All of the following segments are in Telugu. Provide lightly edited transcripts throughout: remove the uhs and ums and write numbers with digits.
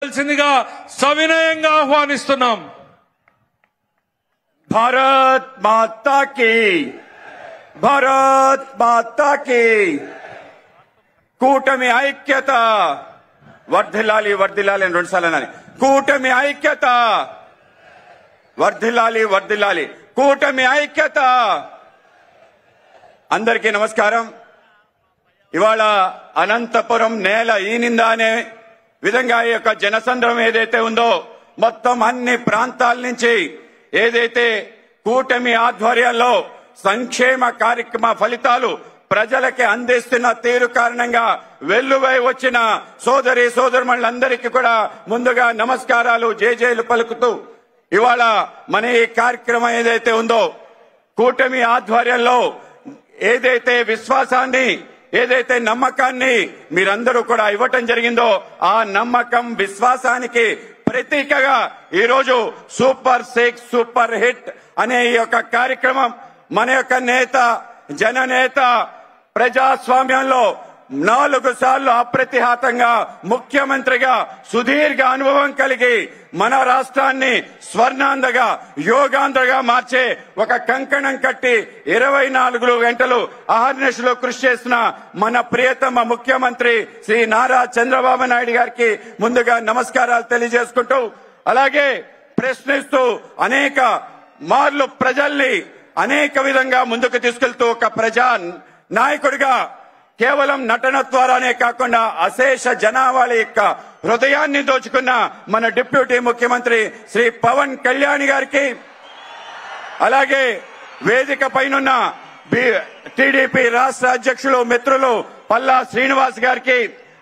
సవినయంగా ఆహ్వానిస్తున్నాం. భారత్ మాతా కీ, భారత్ మాతా కీ. కూటమి ఐక్యత వర్ధిల్లాలి, వర్ధిల్లాలి అని రెండుసార్లు అనాలి. కూటమి ఐక్యత వర్ధిల్లాలి, వర్ధిల్లాలి. కూటమి ఐక్యత. అందరికీ నమస్కారం. ఇవాళ అనంతపురం నేల ఈనిందా అనే విధంగా ఈ యొక్క జనసంద్రం ఏదైతే ఉందో మొత్తం అన్ని ప్రాంతాల నుంచి ఏదైతే కూటమి ఆధ్వర్యంలో సంక్షేమ కార్యక్రమ ఫలితాలు ప్రజలకి అందిస్తున్న తీరు కారణంగా వెల్లువై వచ్చిన సోదరి సోదరుమణులందరికీ కూడా ముందుగా నమస్కారాలు, జేజేలు పలుకుతూ ఇవాళ మన ఈ కార్యక్రమం ఏదైతే ఉందో కూటమి ఆధ్వర్యంలో ఏదైతే విశ్వాసాన్ని, ఏదైతే నమ్మకాన్ని మీరందరూ కూడా ఇవ్వటం జరిగిందో ఆ నమ్మకం, విశ్వాసానికి ప్రతీకగా ఈరోజు సూపర్ 6 సూపర్ హిట్ అనే ఈ యొక్క కార్యక్రమం మన యొక్క నేత, జననేత, ప్రజాస్వామ్యంలో 4 సార్లు అప్రతిహతంగా ముఖ్యమంత్రిగా సుదీర్ఘ అనుభవం కలిగి మన రాష్ట్రాన్ని స్వర్ణాంధ్రగా, యోగాంధ్రగా మార్చే ఒక కంకణం కట్టి 24 గంటలు అహర్నిశలు కృషి చేసిన మన ప్రియతమ ముఖ్యమంత్రి శ్రీ నారా చంద్రబాబు నాయుడు గారికి ముందుగా నమస్కారాలు తెలియజేసుకుంటూ, అలాగే ప్రశ్నిస్తూ అనేక మార్లు ప్రజల్ని అనేక విధంగా ముందుకు తీసుకెళ్తూ ఒక ప్రజా నాయకుడిగా కేవలం నటన ద్వారానే కాకుండా అశేష జనాభాల యొక్క హృదయాన్ని దోచుకున్న మన డిప్యూటీ ముఖ్యమంత్రి శ్రీ పవన్ కళ్యాణ్ గారికి, అలాగే వేదిక పైనున్న టీడీపీ రాష్ట్ర అధ్యక్షులు మిత్రులు పల్లా శ్రీనివాస్ గారికి,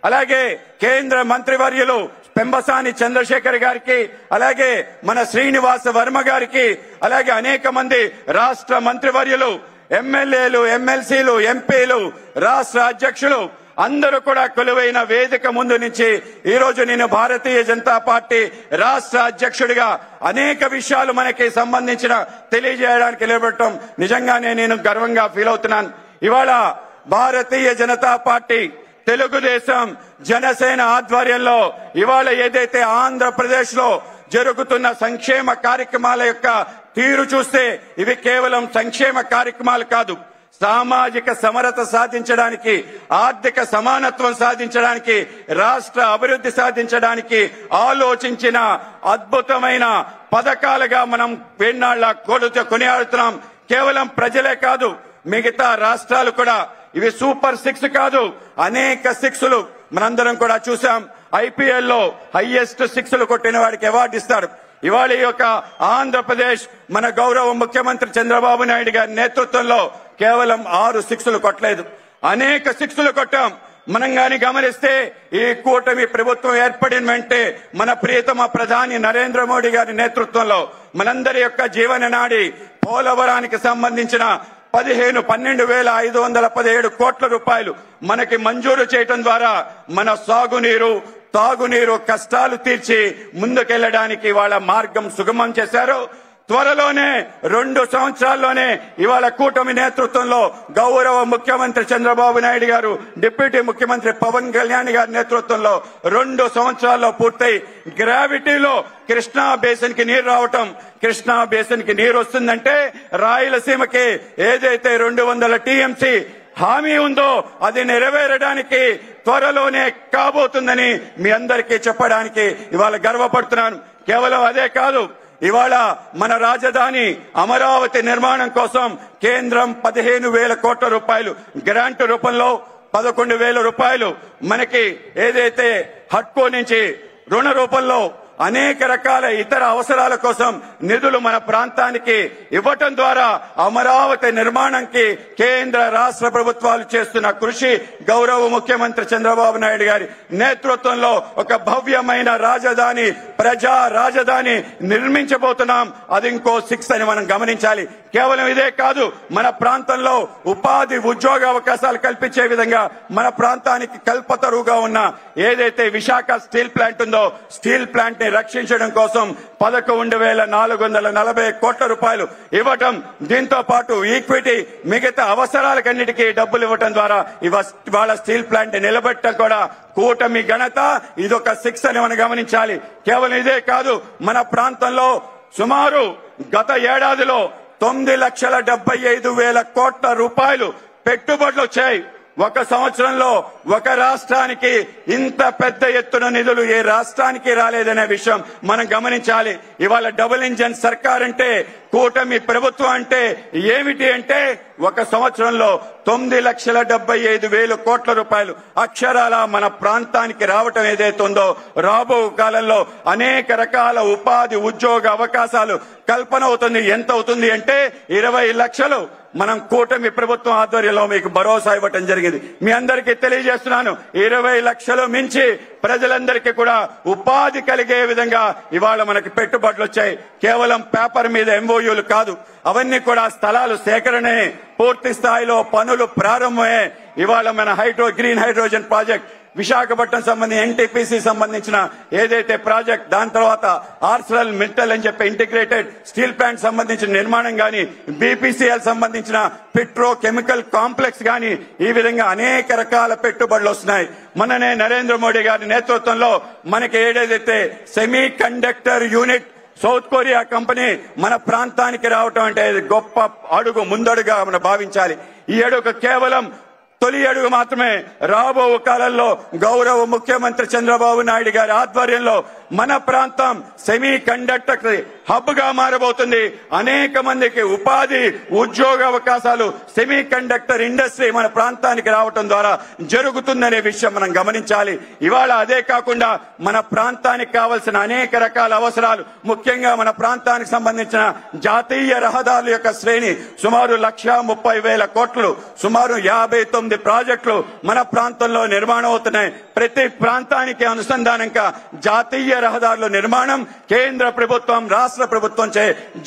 అలాగే కేంద్ర మంత్రివర్యులు పెంబసాని చంద్రశేఖర్ గారికి, అలాగే మన శ్రీనివాస వర్మ గారికి, అలాగే అనేక మంది రాష్ట్ర మంత్రివర్యులు, ఎమ్మెల్యేలు, ఎమ్మెల్సీలు, ఎంపీలు, రాష్ట్ర అధ్యక్షులు అందరూ కూడా కొలువైన వేదిక ముందు నుంచి ఈరోజు నేను భారతీయ జనతా పార్టీ రాష్ట్ర అధ్యక్షుడిగా అనేక విషయాలు మనకి సంబంధించిన తెలియజేయడానికి నిలబడటం నిజంగానే నేను గర్వంగా ఫీల్ అవుతున్నాను. ఇవాళ భారతీయ జనతా పార్టీ, తెలుగుదేశం, జనసేన ఆధ్వర్యంలో ఇవాళ ఏదైతే ఆంధ్రప్రదేశ్ లో జరుగుతున్న సంక్షేమ కార్యక్రమాల యొక్క తీరు చూస్తే ఇవి కేవలం సంక్షేమ కార్యక్రమాలు కాదు, సామాజిక సమరత సాధించడానికి, ఆర్థిక సమానత్వం సాధించడానికి, రాష్ట్ర అభివృద్ధి సాధించడానికి ఆలోచించిన అద్భుతమైన పథకాలుగా మనం వేన్నాళ్ల కొనియాడుతున్నాం. కేవలం ప్రజలే కాదు, మిగతా రాష్ట్రాలు కూడా ఇవి సూపర్ 6 కాదు, అనేక 6లు మనందరం కూడా చూసాం. ఐపీఎల్ లో హైయెస్ట్ 6లు కొట్టిన వాడికి అవార్డు ఇస్తారు. ఇవాళ ఈ యొక్క ఆంధ్రప్రదేశ్ మన గౌరవ ముఖ్యమంత్రి చంద్రబాబు నాయుడు గారి నేతృత్వంలో కేవలం 6 6లు కొట్టలేదు, అనేక 6లు కొట్టాం. మనం గాని గమనిస్తే ఈ కూటమి ప్రభుత్వం ఏర్పడిన వెంటే మన ప్రియతమ ప్రధాని నరేంద్ర మోడీ గారి నేతృత్వంలో మనందరి యొక్క జీవన నాడి పోలవరానికి సంబంధించిన 12,517 కోట్ల రూపాయలు మనకి మంజూరు చేయటం ద్వారా మన సాగునీరు, తాగునీరు కష్టాలు తీర్చి ముందుకెళ్లడానికి వాళ్ళ మార్గం సుగమం చేశారు. త్వరలోనే 2 సంవత్సరాల్లోనే ఇవాళ కూటమి నేతృత్వంలో గౌరవ ముఖ్యమంత్రి చంద్రబాబు నాయుడు గారు, డిప్యూటీ ముఖ్యమంత్రి పవన్ కళ్యాణ్ గారి నేతృత్వంలో 2 సంవత్సరాల్లో పూర్తయి గ్రావిటీలో కృష్ణా బేసిన్ కి నీరు రావటం, కృష్ణా బేసిన్ కి నీరు వస్తుందంటే రాయలసీమకి ఏదైతే 200 టీఎంసీ హామీ ఉందో అది నెరవేరడానికి త్వరలోనే కాబోతుందని మీ అందరికీ చెప్పడానికి ఇవాళ గర్వపడుతున్నాను. కేవలం అదే కాదు, ఇవాళ మన రాజధాని అమరావతి నిర్మాణం కోసం కేంద్రం 15,000 కోట్ల రూపాయలు గ్రాంట్ రూపంలో 11,000 రూపాయలు మనకి ఏదైతే హడ్కో నుంచి రుణ రూపంలో అనేక రకాల ఇతర అవసరాల కోసం నిధులు మన ప్రాంతానికి ఇవ్వటం ద్వారా అమరావతి నిర్మాణంకి కేంద్ర రాష్ట్ర ప్రభుత్వాలు చేస్తున్న కృషి, గౌరవ ముఖ్యమంత్రి చంద్రబాబు నాయుడు గారి నేతృత్వంలో ఒక భవ్యమైన రాజధాని ప్రజా రాజధాని నిర్మించబోతున్నాం. అది ఇంకో 6 అని మనం గమనించాలి. కేవలం ఇదే కాదు, మన ప్రాంతంలో ఉపాధి ఉద్యోగ అవకాశాలు కల్పించే విధంగా మన ప్రాంతానికి కల్పతరువుగా ఉన్న ఏదైతే విశాఖ స్టీల్ ప్లాంట్ ఉందో, స్టీల్ ప్లాంట్ ని రక్షించడం కోసం 11,440 కోట్ల రూపాయలు ఇవ్వటం, దీంతో పాటు ఈక్విటీ మిగతా అవసరాలకన్నిటికీ డబ్బులు ఇవ్వటం ద్వారా ఇవాళ స్టీల్ ప్లాంట్ నిలబెట్టడం కూడా కూటమి ఘనత. ఇదొక 6 అని మనం గమనించాలి. కేవలం ఇదే కాదు, మన ప్రాంతంలో సుమారు గత ఏడాదిలో 9,75,000 కోట్ల రూపాయలు పెట్టుబడులు వచ్చాయి. ఒక సంవత్సరంలో ఒక రాష్ట్రానికి ఇంత పెద్ద ఎత్తున నిధులు ఏ రాష్ట్రానికి రాలేదనే విషయం మనం గమనించాలి. ఇవాళ డబుల్ ఇంజన్ సర్కార్ అంటే, కూటమి ప్రభుత్వం అంటే ఏమిటి అంటే, ఒక సంవత్సరంలో 9,75,000 కోట్ల రూపాయలు అక్షరాల మన ప్రాంతానికి రావటం ఏదైతే ఉందో, రాబో కాలంలో అనేక రకాల ఉపాధి ఉద్యోగ అవకాశాలు కల్పన అవుతుంది. ఎంత అవుతుంది అంటే 20 లక్షలు మనం కూటమి ప్రభుత్వం ఆధ్వర్యంలో మీకు భరోసా ఇవ్వటం జరిగింది. మీ అందరికీ తెలియజేస్తున్నాను, 20 లక్షలు మించి ప్రజలందరికీ కూడా ఉపాధి కలిగే విధంగా ఇవాళ మనకి పెట్టుబడులు వచ్చాయి. కేవలం పేపర్ మీద ఎంఓయూలు కాదు, అవన్నీ కూడా స్థలాలు సేకరణే, పూర్తి స్థాయిలో పనులు ప్రారంభమే. ఇవాళ మన గ్రీన్ హైడ్రోజన్ ప్రాజెక్ట్ విశాఖపట్నం సంబంధించి ఎన్టీపీసీ సంబంధించిన ఏదైతే ప్రాజెక్ట్, దాని తర్వాత ఆర్సెల్ మిట్టల్ అని చెప్పి ఇంటిగ్రేటెడ్ స్టీల్ ప్లాంట్ సంబంధించిన నిర్మాణం గాని, బీపీసీఎల్ సంబంధించిన పెట్రో కెమికల్ కాంప్లెక్స్ గాని, ఈ విధంగా అనేక రకాల పెట్టుబడులు వస్తున్నాయి. మొన్ననే నరేంద్ర మోడీ గారి నేతృత్వంలో మనకి ఏదైతే semi conductor unit south Korea company మన ప్రాంతానికి రావటం అంటే గొప్ప అడుగు, ముందడుగా మనం భావించాలి. ఈ అడుగు కేవలం తొలి అడుగు మాత్రమే. రాబో కాలంలో గౌరవ ముఖ్యమంత్రి చంద్రబాబు నాయుడు గారి ఆధ్వర్యంలో మన ప్రాంతం సెమీ కండక్టర్ హబ్ గా మారబోతుంది. అనేక మందికి ఉపాధి ఉద్యోగ అవకాశాలు సెమీ కండక్టర్ ఇండస్ట్రీ మన ప్రాంతానికి రావటం ద్వారా జరుగుతుందనే విషయం మనం గమనించాలి. ఇవాళ అదే కాకుండా మన ప్రాంతానికి కావలసిన అనేక రకాల అవసరాలు, ముఖ్యంగా మన ప్రాంతానికి సంబంధించిన జాతీయ రహదారుల యొక్క శ్రేణి సుమారు 1,30,000 కోట్లు, సుమారు 59 ప్రాజెక్టులు మన ప్రాంతంలో నిర్మాణం అవుతున్నాయి. ప్రతి ప్రాంతానికి అనుసంధానంగా జాతీయ రహదారుల నిర్మాణం కేంద్ర ప్రభుత్వం, రాష్ట్ర ప్రభుత్వం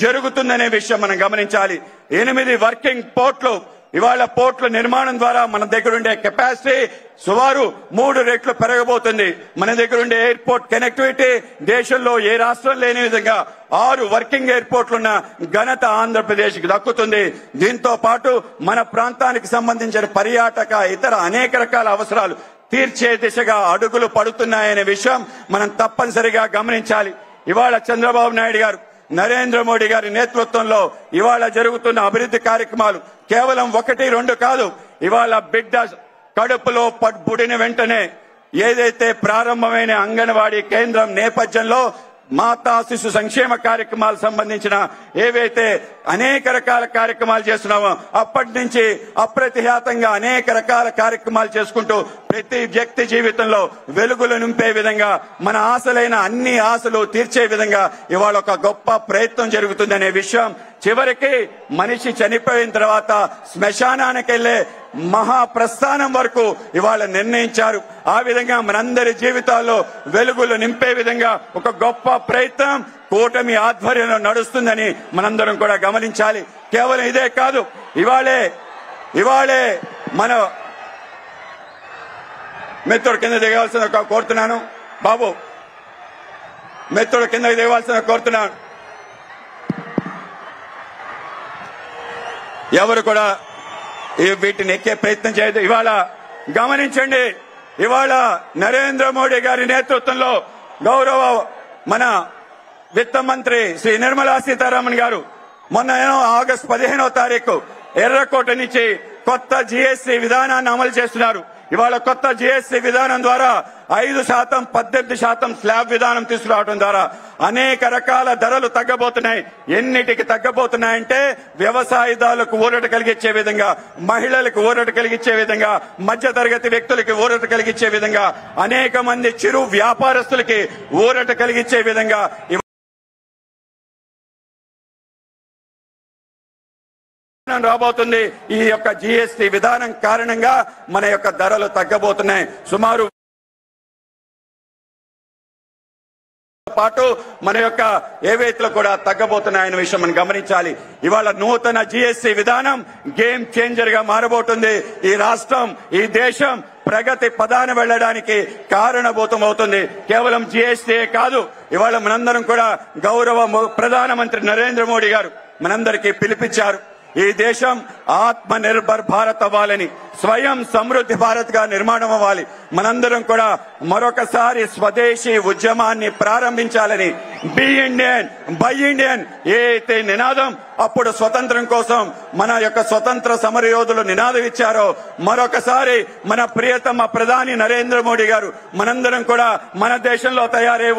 జరుగుతుందనే విషయం మనం గమనించాలి. 8 వర్కింగ్ పోర్ట్లు, ఇవాళ పోర్ట్ల నిర్మాణం ద్వారా మన దగ్గర ఉండే కెపాసిటీ సుమారు 3 రెట్లు పెరగబోతుంది. మన దగ్గర ఉండే ఎయిర్పోర్ట్ కనెక్టివిటీ దేశంలో ఏ రాష్ట్రం లేని విధంగా 6 వర్కింగ్ ఎయిర్పోర్ట్లున్న ఘనత ఆంధ్రప్రదేశ్ కి దక్కుతుంది. దీంతో పాటు మన ప్రాంతానికి సంబంధించిన పర్యాటక ఇతర అనేక రకాల అవసరాలు తీర్చే దిశగా అడుగులు పడుతున్నాయనే విషయం మనం తప్పనిసరిగా గమనించాలి. ఇవాళ చంద్రబాబు నాయుడు గారు, నరేంద్ర మోడీ గారి నేతృత్వంలో ఇవాళ జరుగుతున్న అభివృద్ధి కార్యక్రమాలు కేవలం 1, 2 కాదు. ఇవాళ బిడ్డ కడుపులో పుడిన వెంటనే ఏదైతే ప్రారంభమైన అంగన్వాడీ కేంద్రం నేపథ్యంలో మాతా శిశు సంక్షేమ కార్యక్రమాలు సంబంధించిన ఏవైతే అనేక రకాల కార్యక్రమాలు చేస్తున్నామో, అప్పటి నుంచి అప్రతిహతంగా అనేక రకాల కార్యక్రమాలు చేసుకుంటూ ప్రతి వ్యక్తి జీవితంలో వెలుగులు నింపే విధంగా, మన ఆశలైన అన్ని ఆశలు తీర్చే విధంగా ఇవాళ ఒక గొప్ప ప్రయత్నం జరుగుతుందనే విషయం చివరికి మనిషి చనిపోయిన తర్వాత శ్మశానానికి వెళ్లే మహాప్రస్థానం వరకు ఇవాళ నిర్ణయించారు. ఆ విధంగా మనందరి జీవితాల్లో వెలుగులు నింపే విధంగా ఒక గొప్ప ప్రయత్నం కూటమి ఆధ్వర్యంలో నడుస్తుందని మనందరం కూడా గమనించాలి. కేవలం ఇదే కాదు, ఇవాళే మన మిత్రుడు కింద దిగవలసిన కోరుతున్నాను. బాబు మిత్రుడు కింద దిగవలసిన కోరుతున్నాను. ఎవరు కూడా వీటిని ఎక్కే ప్రయత్నం చేయదు. ఇవాళ గమనించండి, ఇవాళ నరేంద్ర మోడీ గారి నేతృత్వంలో గౌరవ మన విత్త మంత్రి శ్రీ నిర్మలా సీతారామన్ గారు మొన్న ఆగస్టు 15వ తారీఖు ఎర్రకోట నుంచి కొత్త జీఎస్టీ విధానాన్ని అమలు చేస్తున్నారు. ఇవాళ కొత్త జీఎస్టీ విధానం ద్వారా 5%, 18% స్లాబ్ విధానం తీసుకురావడం ద్వారా అనేక రకాల ధరలు తగ్గబోతున్నాయి. ఎన్నిటికి తగ్గబోతున్నాయంటే వ్యవసాయదారులకు ఊరట కలిగించే విధంగా, మహిళలకు ఊరట కలిగించే విధంగా, మధ్య తరగతి వ్యక్తులకి ఊరట కలిగించే విధంగా, అనేక మంది చిరు వ్యాపారస్తులకి ఊరట కలిగించే విధంగా రాబోతుంది. ఈ యొక్క జీఎస్టీ విధానం కారణంగా మన యొక్క ధరలు తగ్గబోతున్నాయి. సుమారు పాటు మన యొక్క ఏవైతే కూడా తగ్గబోతున్నాయన్న విషయం మనం గమనించాలి. ఇవాళ నూతన జిఎస్టి విధానం గేమ్ చేంజర్ గా మారబోతుంది. ఈ రాష్ట్రం, ఈ దేశం ప్రగతి పదాన వెళ్లడానికి కారణభూతం అవుతుంది. కేవలం జిఎస్టీ కాదు, ఇవాళ మనందరం కూడా గౌరవ ప్రధానమంత్రి నరేంద్ర మోడీ గారు మనందరికీ పిలిపించారు. ఈ దేశం ఆత్మ నిర్భర్ భారత్ అవ్వాలని, స్వయం సమృద్ధి భారత్ గా నిర్మాణం అవ్వాలి. మనందరం కూడా మరొకసారి స్వదేశీ ఉద్యమాన్ని ప్రారంభించాలని, బి ఇండియన్ బై ఇండియన్ ఏదైతే నినాదం అప్పుడు స్వతంత్రం కోసం మన యొక్క స్వతంత్ర సమరయోధులు నినాదం ఇచ్చారో, మరొకసారి మన ప్రియతమ ప్రధాని నరేంద్ర మోడీ గారు మనందరం కూడా మన దేశంలో తయారయ్యే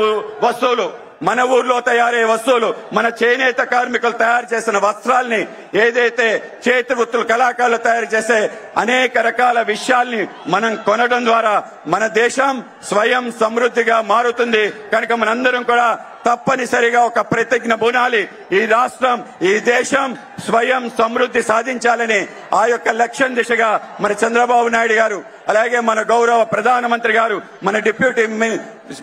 వస్తువులు, మన ఊర్లో తయారయ్యే వస్తువులు, మన చేనేత కార్మికులు తయారు చేసిన వస్త్రాల్ని, ఏదైతే చేతి వృత్తులు కళాకారులు తయారు చేసే అనేక రకాల విషయాల్ని మనం కొనడం ద్వారా మన దేశం స్వయం సమృద్ధిగా మారుతుంది. కనుక మనందరం కూడా తప్పనిసరిగా ఒక ప్రతిజ్ఞ బూనాలి. ఈ రాష్ట్రం, ఈ దేశం స్వయం సమృద్ధి సాధించాలని ఆ యొక్క లక్ష్యం దిశగా మన చంద్రబాబు నాయుడు గారు, అలాగే మన గౌరవ ప్రధానమంత్రి గారు, మన డిప్యూటీ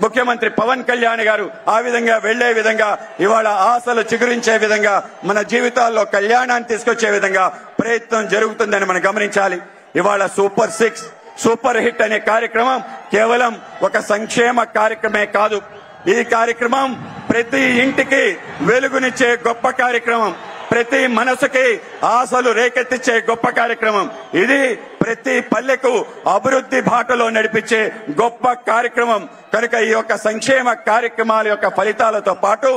ముఖ్యమంత్రి పవన్ కళ్యాణ్ గారు ఆ విధంగా వెళ్లే విధంగా, ఇవాళ ఆశలు చిగురించే విధంగా, మన జీవితాల్లో కళ్యాణాన్ని తీసుకొచ్చే విధంగా ప్రయత్నం జరుగుతుందని మనం గమనించాలి. ఇవాళ సూపర్ 6, సూపర్ హిట్ అనే కార్యక్రమం కేవలం ఒక సంక్షేమ కార్యక్రమే కాదు. ఈ కార్యక్రమం ప్రతి ఇంటికి వెలుగునిచ్చే గొప్ప కార్యక్రమం, ప్రతి మనసుకి ఆశలు రేకెత్తించే గొప్ప కార్యక్రమం. ఇది ప్రతి పల్లెకు అభివృద్ధి బాటలో నడిపించే గొప్ప కార్యక్రమం. కనుక ఈ యొక్క సంక్షేమ కార్యక్రమాల యొక్క ఫలితాలతో పాటు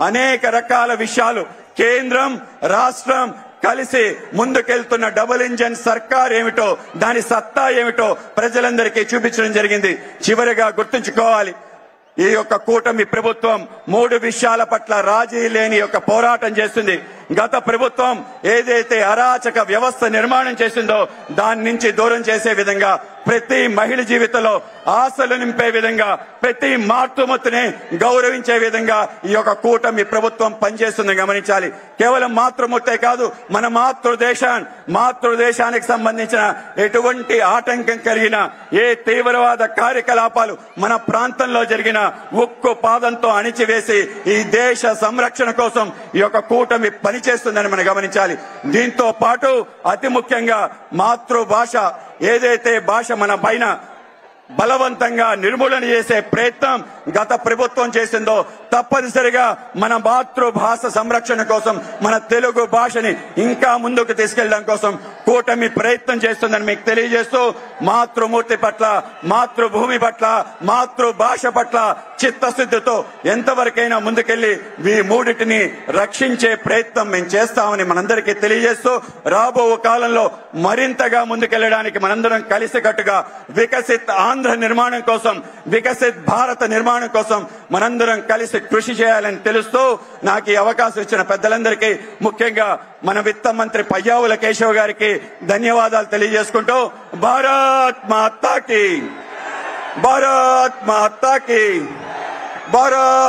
అనేక రకాల విషయాలు కేంద్రం, రాష్ట్రం కలిసి ముందుకెళ్తున్న డబుల్ ఇంజన్ సర్కార్ ఏమిటో, దాని సత్తా ఏమిటో ప్రజలందరికీ చూపించడం జరిగింది. చివరిగా గుర్తుంచుకోవాలి, ఈ యొక్క కూటమి ప్రభుత్వం 3 విషయాల పట్ల రాజీ లేని యొక్క పోరాటం చేస్తుంది. గత ప్రభుత్వం ఏదైతే అరాచక వ్యవస్థ నిర్మాణం చేసిందో దాని నుంచి దూరం చేసే విధంగా, ప్రతి మహిళ జీవితంలో ఆశలు నింపే విధంగా, ప్రతి మాతృమూర్తిని గౌరవించే విధంగా ఈ యొక్క కూటమి ప్రభుత్వం పనిచేస్తుందని గమనించాలి. కేవలం మాతృమూర్తే కాదు, మన మాతృదేశానికి సంబంధించిన ఎటువంటి ఆటంకం కలిగిన ఏ తీవ్రవాద కార్యకలాపాలు మన ప్రాంతంలో జరిగిన ఉక్కు పాదంతో అణిచివేసి ఈ దేశ సంరక్షణ కోసం ఈ యొక్క కూటమి పనిచేస్తుందని మనం గమనించాలి. దీంతో పాటు అతి ముఖ్యంగా మాతృభాష, ఏదైతే భాష మన పైన బలవంతంగా నిర్మూలన చేసే ప్రయత్నం గత ప్రభుత్వం చేసిందో, తప్పనిసరిగా మన మాతృభాష సంరక్షణ కోసం, మన తెలుగు భాషని ఇంకా ముందుకు తీసుకెళ్లడం కోసం కూటమి ప్రయత్నం చేస్తుందని మీకు తెలియజేస్తూ, మాతృమూర్తి పట్ల, మాతృభూమి పట్ల, మాతృభాష పట్ల చిత్తశుద్ధితో ఎంతవరకైనా ముందుకెళ్లి ఈ మూడిటిని రక్షించే ప్రయత్నం మేము చేస్తామని మనందరికీ తెలియజేస్తూ, రాబో కాలంలో మరింతగా ముందుకెళ్లడానికి మనందరం కలిసికట్టుగా వికసిత్ ఆంధ్ర నిర్మాణం కోసం, వికసిత్ భారత నిర్మాణం కోసం మనందరం కలిసి కృషి చేయాలని తెలుస్తూ, నాకు ఈ అవకాశం ఇచ్చిన పెద్దలందరికీ, ముఖ్యంగా మన విత్త మంత్రి పయ్యావుల కేశవ్ గారికి ధన్యవాదాలు తెలియజేసుకుంటూ, భారత్ మాతాకి, భారత్ మాతాకి, భారత్